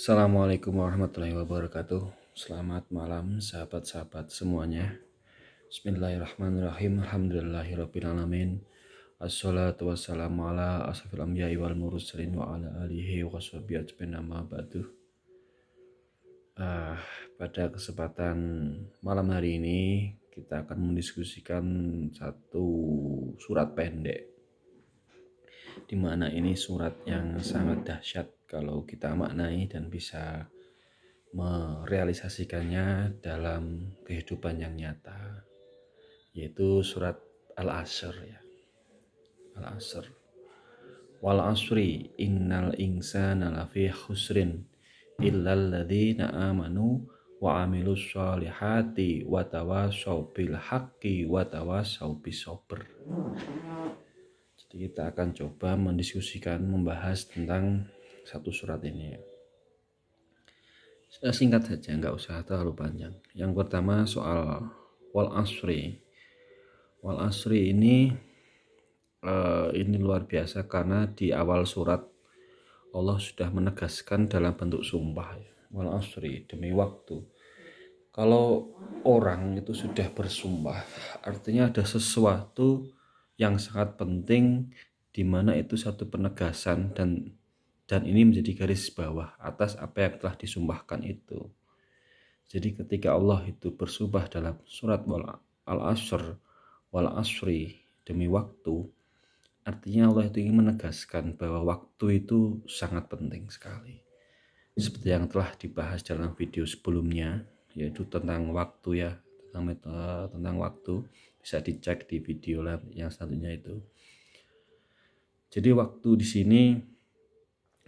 Assalamualaikum warahmatullahi wabarakatuh. Selamat malam sahabat-sahabat semuanya. Bismillahirrahmanirrahim. Alhamdulillahirrabbilalamin. Assalatu wassalamu ala asrofil anbiya'i wal mursalin wa ala alihi wa sahbihi ajmain amma ba'du. Pada kesempatan malam hari ini kita akan mendiskusikan satu surat pendek, di mana ini surat yang sangat dahsyat kalau kita maknai dan bisa merealisasikannya dalam kehidupan yang nyata, yaitu surat Al-Asr ya. Al-Asr. Wal asri innal insana lafi khusrin illal ladzina amanu wa amilus solihati wa tawassaw bil haqqi wa tawassaw bis sabr. Jadi kita akan coba mendiskusikan, membahas tentang satu surat ini ya. Singkat saja, nggak usah terlalu panjang. Yang pertama soal wal asri. Wal asri ini luar biasa karena di awal surat Allah sudah menegaskan dalam bentuk sumpah ya. Wal asri, demi waktu. Kalau orang itu sudah bersumpah, artinya ada sesuatu yang sangat penting, di mana itu satu penegasan dan ini menjadi garis bawah atas apa yang telah disumpahkan itu. Jadi ketika Allah itu bersumpah dalam surat Al-Asr, wal asri, demi waktu, artinya Allah itu ingin menegaskan bahwa waktu itu sangat penting sekali. Seperti yang telah dibahas dalam video sebelumnya, yaitu tentang waktu ya, tentang waktu, bisa dicek di video yang selanjutnya itu. Jadi waktu di sini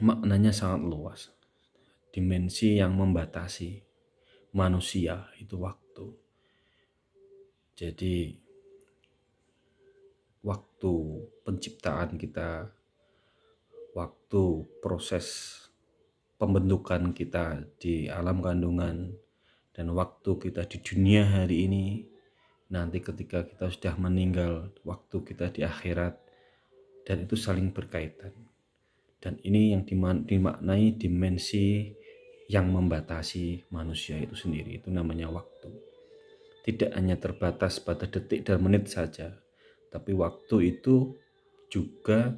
maknanya sangat luas, dimensi yang membatasi manusia itu waktu. Jadi waktu penciptaan kita, waktu proses pembentukan kita di alam kandungan, dan waktu kita di dunia hari ini, nanti ketika kita sudah meninggal, waktu kita di akhirat, dan itu saling berkaitan. Dan ini yang dimaknai dimensi yang membatasi manusia itu sendiri, itu namanya waktu. Tidak hanya terbatas pada detik dan menit saja, tapi waktu itu juga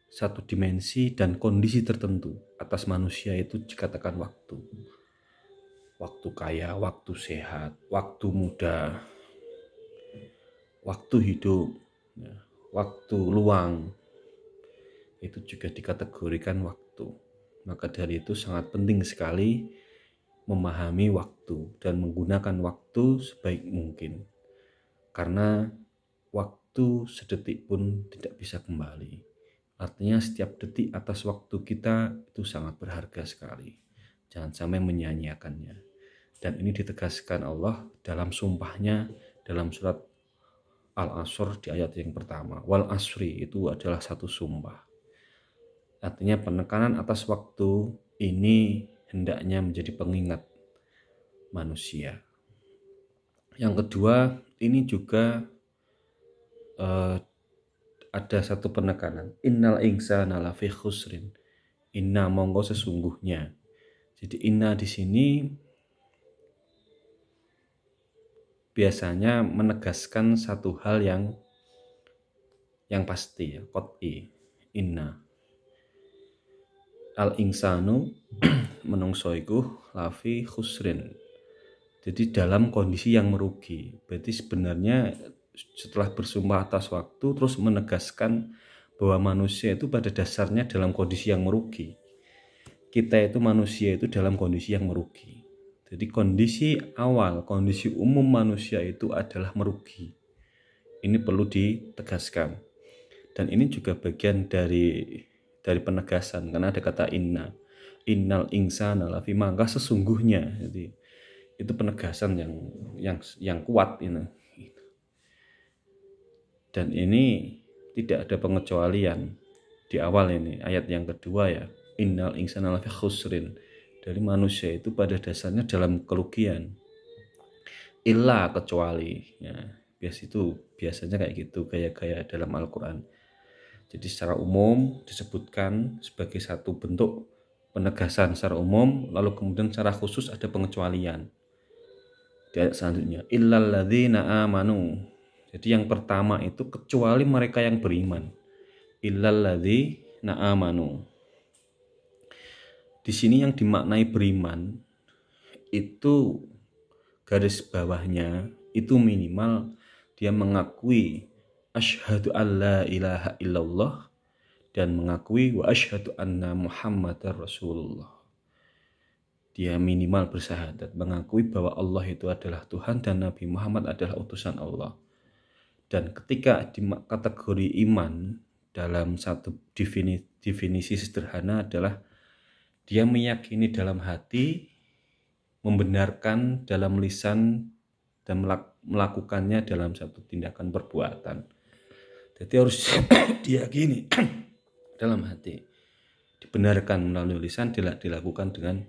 satu dimensi dan kondisi tertentu atas manusia itu dikatakan waktu. Waktu kaya, waktu sehat, waktu muda, waktu hidup, waktu luang, itu juga dikategorikan waktu. Maka dari itu sangat penting sekali memahami waktu dan menggunakan waktu sebaik mungkin, karena waktu sedetik pun tidak bisa kembali. Artinya setiap detik atas waktu kita itu sangat berharga sekali. Jangan sampai menyia-nyiakannya. Dan ini ditegaskan Allah dalam sumpahnya dalam surat Al-Asr di ayat yang pertama. Wal asri itu adalah satu sumpah. Artinya penekanan atas waktu ini hendaknya menjadi pengingat manusia. Yang kedua, ini juga ada satu penekanan. Innal insana lafi khusrin. Inna, monggo sesungguhnya. Jadi inna di sini biasanya menegaskan satu hal yang pasti ya, qat'i. Inna al insanu menungso iku lafi khusrin. Jadi dalam kondisi yang merugi. Berarti sebenarnya setelah bersumpah atas waktu terus menegaskan bahwa manusia itu pada dasarnya dalam kondisi yang merugi. Kita itu manusia itu dalam kondisi yang merugi. Jadi kondisi awal, kondisi umum manusia itu adalah merugi. Ini perlu ditegaskan. Dan ini juga bagian dari penegasan, karena ada kata inna. Innal insana lafi, maka sesungguhnya. Jadi itu penegasan yang kuat ini. Dan ini tidak ada pengecualian di awal ini, ayat yang kedua ya. Innal insana lafi khusrin. Dari manusia itu pada dasarnya dalam kerugian. Illa, kecuali ya. Biasanya kayak gitu gaya-gaya dalam Al-Quran. Jadi secara umum disebutkan sebagai satu bentuk penegasan secara umum, lalu kemudian secara khusus ada pengecualian. Di ayat selanjutnya, illal ladzina amanu. Jadi yang pertama itu kecuali mereka yang beriman. Illal ladzina amanu. Di sini yang dimaknai beriman itu garis bawahnya itu minimal dia mengakui asyhadu alla ilaha illallah dan mengakui wa asyhadu anna muhammadar rasulullah. Dia minimal bersyahadat, mengakui bahwa Allah itu adalah Tuhan dan Nabi Muhammad adalah utusan Allah. Dan ketika di kategori iman dalam satu definisi sederhana adalah dia meyakini dalam hati, membenarkan dalam lisan, dan melakukannya dalam satu tindakan perbuatan. Jadi harus diyakini dalam hati, dibenarkan melalui lisan, dilakukan dengan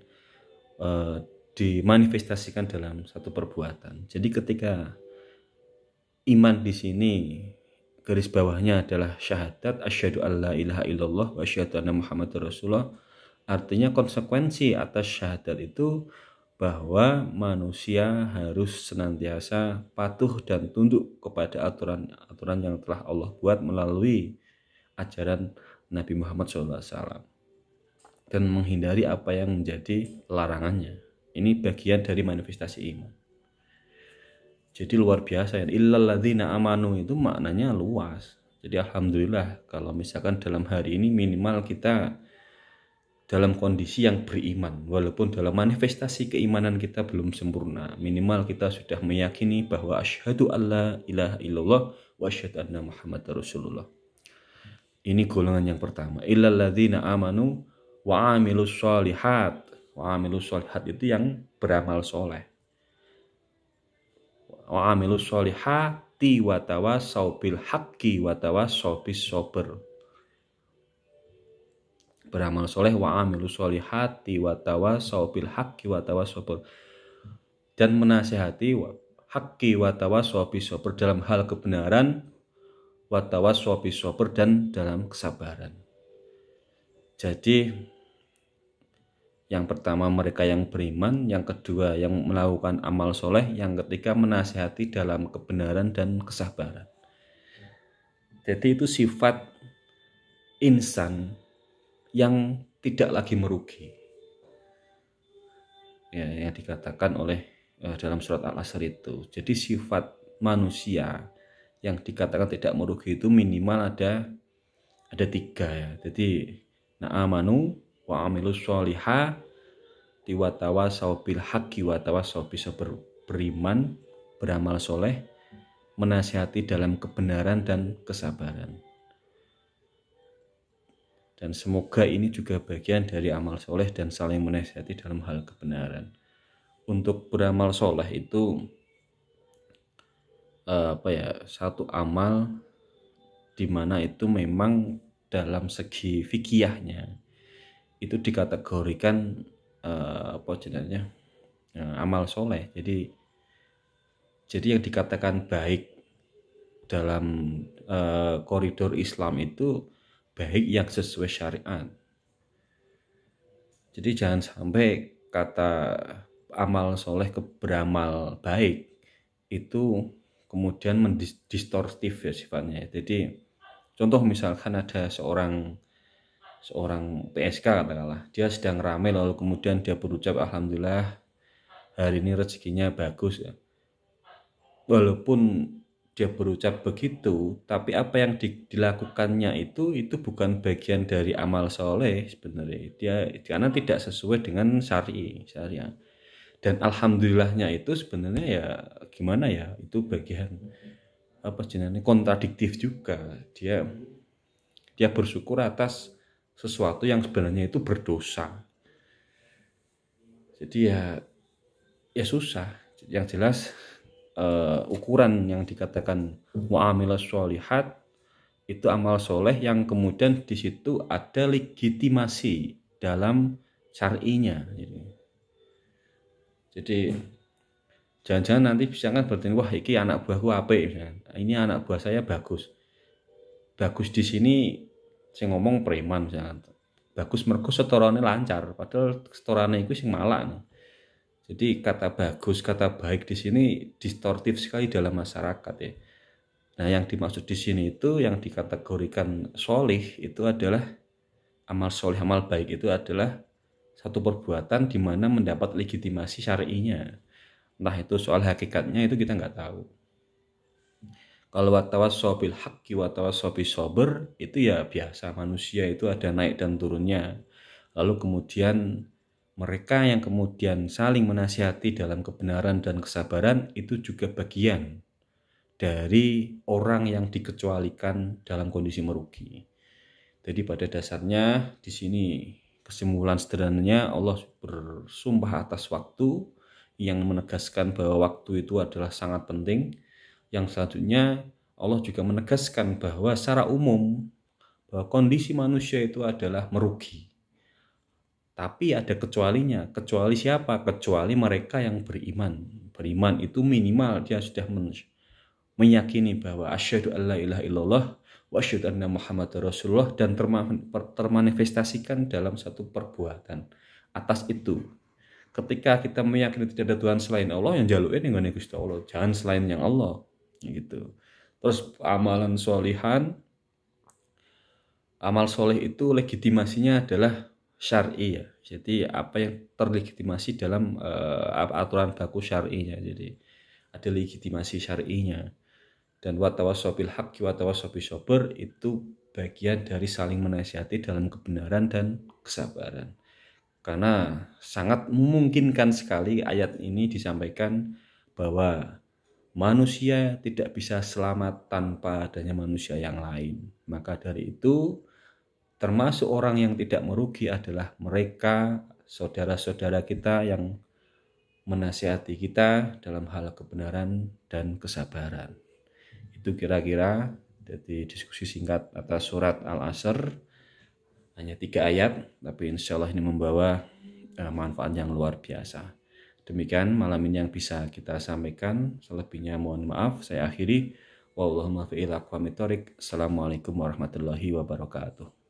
dimanifestasikan dalam satu perbuatan. Jadi ketika iman di sini garis bawahnya adalah syahadat asyhadu alla ilaha illallah wa asyhadu anna muhammadar rasulullah, artinya konsekuensi atas syahadat itu bahwa manusia harus senantiasa patuh dan tunduk kepada aturan-aturan yang telah Allah buat melalui ajaran Nabi Muhammad SAW. Dan menghindari apa yang menjadi larangannya. Ini bagian dari manifestasi iman. Jadi luar biasa ya. Illal ladzina amanu itu maknanya luas. Jadi alhamdulillah kalau misalkan dalam hari ini minimal kita dalam kondisi yang beriman. Walaupun dalam manifestasi keimanan kita belum sempurna. Minimal kita sudah meyakini bahwa asyhadu alla ilaha illallah wa asyhadu anna muhammadar rasulullah. Ini golongan yang pertama. Illal ladzina amanu wa amilus sholihat. Wa amilus sholihat itu yang beramal soleh. Wa amilus sholihati wa tawasaw bil haqqi wa tawasaw bis sabr. Beramal soleh wa amilus sholihati wa tawasaw bil haqqi wa tawasaw sabr. Dan menasihati haqqi wa tawasaw bis sabr dalam hal kebenaran, wa tawasaw bis sabr dan dalam kesabaran. Jadi yang pertama mereka yang beriman, yang kedua yang melakukan amal soleh, yang ketiga menasihati dalam kebenaran dan kesabaran. Jadi itu sifat insan yang tidak lagi merugi. Ya, yang dikatakan oleh dalam surat Al-Asr itu. Jadi sifat manusia yang dikatakan tidak merugi itu minimal ada 3 ya. Jadi na'amanu wa amilus sholihah wa tawasaw bil haqqi wa tawasaw bis sabr. Beriman, beramal soleh, menasihati dalam kebenaran dan kesabaran. Dan semoga ini juga bagian dari amal soleh dan saling menasihati dalam hal kebenaran. Untuk beramal soleh itu satu amal di mana itu memang dalam segi fikihnya itu dikategorikan amal soleh. Jadi yang dikatakan baik dalam koridor Islam itu baik yang sesuai syariat. Jadi jangan sampai kata amal soleh ke beramal baik itu kemudian mendistortif ya sifatnya. Jadi contoh misalkan ada seorang PSK katakanlah, dia sedang ramai lalu kemudian dia berucap alhamdulillah hari ini rezekinya bagus ya. Walaupun dia berucap begitu, tapi apa yang dilakukannya itu bukan bagian dari amal soleh sebenarnya. Karena tidak sesuai dengan syariah. Dan alhamdulillahnya itu sebenarnya ya gimana ya, itu bagian kontradiktif juga. Dia bersyukur atas sesuatu yang sebenarnya itu berdosa. Jadi ya susah. Yang jelas ukuran yang dikatakan mu'amilas sholihat itu amal soleh yang kemudian di situ ada legitimasi dalam syar'inya. Jadi jangan-jangan nanti bisa kan berarti wah ini anak buahku apik, ini anak buah saya bagus di sini saya ngomong preman misalkan. bagus mergo setorane lancar, padahal setorane iku sing malak. Jadi kata bagus, kata baik di sini distortif sekali dalam masyarakat ya. Nah, yang dimaksud di sini itu yang dikategorikan solih itu adalah amal solih, amal baik itu adalah satu perbuatan di mana mendapat legitimasi syar'inya. Entah itu soal hakikatnya itu kita nggak tahu. Kalau watawassaw bil haqqi watawassaw bis sabr itu ya biasa, manusia itu ada naik dan turunnya. Lalu kemudian mereka yang kemudian saling menasihati dalam kebenaran dan kesabaran itu juga bagian dari orang yang dikecualikan dalam kondisi merugi. Jadi pada dasarnya di sini kesimpulan sederhananya Allah bersumpah atas waktu yang menegaskan bahwa waktu itu adalah sangat penting. Yang selanjutnya Allah juga menegaskan bahwa secara umum bahwa kondisi manusia itu adalah merugi. Tapi ada kecualinya. Kecuali siapa? Kecuali mereka yang beriman. Beriman itu minimal dia sudah meyakini bahwa asyhadu alla ilaha illallah wa asyhadu anna muhammadar rasulullah dan termanifestasikan dalam satu perbuatan. Atas itu, ketika kita meyakini tidak ada Tuhan selain Allah, yang jaluke ning ngene Gusti Allah, jangan selain yang Allah gitu. Terus amalan solihan, amal soleh itu legitimasinya adalah syar'i ya. Jadi apa yang terlegitimasi dalam aturan baku syar'inya. Jadi ada legitimasi syar'inya. Dan watawassaw bil haqqi watawassaw bis sabr itu bagian dari saling menasihati dalam kebenaran dan kesabaran. Karena sangat memungkinkan sekali ayat ini disampaikan bahwa manusia tidak bisa selamat tanpa adanya manusia yang lain. Maka dari itu, termasuk orang yang tidak merugi adalah mereka, saudara-saudara kita yang menasihati kita dalam hal kebenaran dan kesabaran. Itu kira-kira dari diskusi singkat atas surat Al-Asr. Hanya 3 ayat, tapi insya Allah ini membawa manfaat yang luar biasa. Demikian malam ini yang bisa kita sampaikan. Selebihnya mohon maaf. Saya akhiri. Wallahumma fi'il aqwamit thoriq. Assalamualaikum warahmatullahi wabarakatuh.